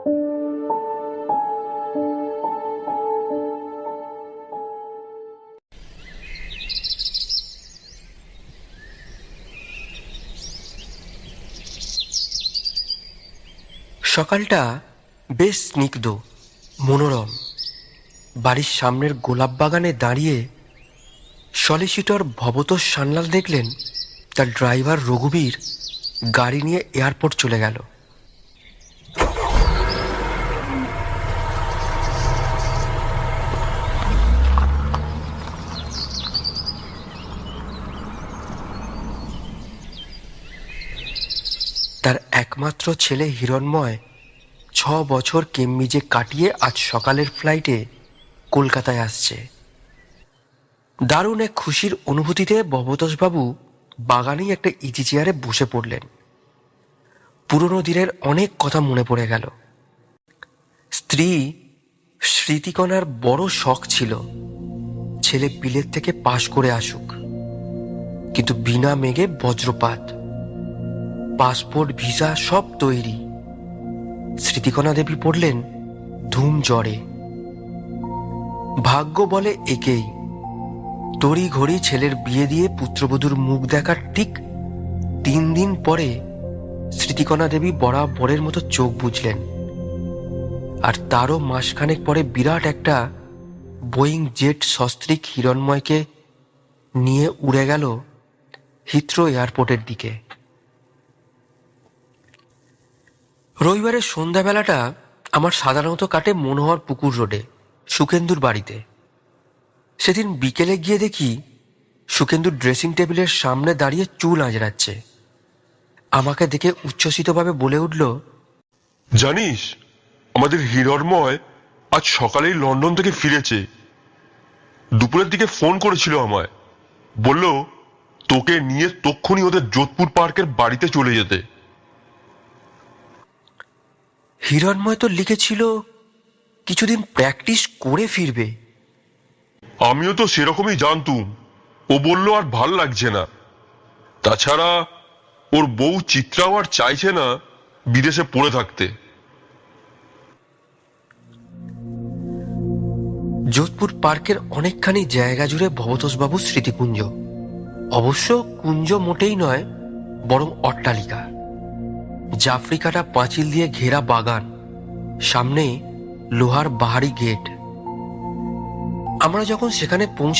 সকালটা বেশ স্নিগ্ধ, মনোরম। বাড়ির সামনের গোলাপ বাগানে দাঁড়িয়ে সলিসিটর ভবতোষ সান্যাল দেখলেন তার ড্রাইভার রঘুবীর গাড়ি নিয়ে এয়ারপোর্ট চলে গেল। তার একমাত্র ছেলে হিরণময় 6 বছর কেমব্রিজে কাটিয়ে আজ সকালের ফ্লাইটে কলকাতায় আসছে। দারুণ এক খুশির অনুভূতিতে ভবতোষবাবু বাগানেই একটা ইজি চেয়ারে বসে পড়লেন। পুরনো দিনের অনেক কথা মনে পড়ে গেল। স্ত্রী স্মৃতিকণার বড় শখ ছিল ছেলে বিলেত থেকে পাশ করে আসুক, কিন্তু বিনা মেঘে বজ্রপাত। পাসপোর্ট, ভিসা সব তৈরি। স্মৃতিকণা দেবী পড়লেন ধুম জ্বরে। ভাগ্য বলে একেই। তড়ি ঘড়ি ছেলের বিয়ে দিয়ে পুত্রবধূর মুখ দেখার ঠিক 3 দিন পরে স্মৃতিকণা দেবী বরাবরের মতো চোখ বুঝলেন। আর তারও মাসখানেক পরে বিরাট একটা বোয়িং জেট সস্ত্রীক হিরণময়কে নিয়ে উড়ে গেল হিথ্রো এয়ারপোর্টের দিকে। রবিবারের সন্ধ্যাবেলাটা আমার সাধারণত কাটে মনোহর পুকুর রোডে সুখেন্দুর বাড়িতে। সেদিন বিকেলে গিয়ে দেখি সুখেন্দুর ড্রেসিং টেবিলের সামনে দাঁড়িয়ে চুল আঁচড়াচ্ছে। আমাকে দেখে উচ্ছ্বসিতভাবে বলে উঠল, জানিস, আমাদের হিরণময় আজ সকালেই লন্ডন থেকে ফিরেছে। দুপুরের দিকে ফোন করেছিল আমায়, বলল তোকে নিয়ে তক্ষুনি ওদের যোধপুর পার্কের বাড়িতে চলে যেতে। হিরণময় তো লিখেছিল কিছুদিন প্র্যাকটিস করে ফিরবে। আমিও তো সেরকমই জানতুম। ও বলল আর ভাল লাগছে না। তাছাড়া ওর বউ চিত্রাও আর চাইছে না বিদেশে পড়ে থাকতে। যোধপুর পার্কের অনেকখানি জায়গা জুড়ে ভবতোষবাবুর স্মৃতিকুঞ্জ। অবশ্য কুঞ্জ মোটেই নয়, বরং অট্টালিকা। জাফরি কাটা পাঁচিল দিয়ে ঘেরা বাগান, সামনে লোহার বাহারি গেট। আমরা যখন সেখানে পৌঁছে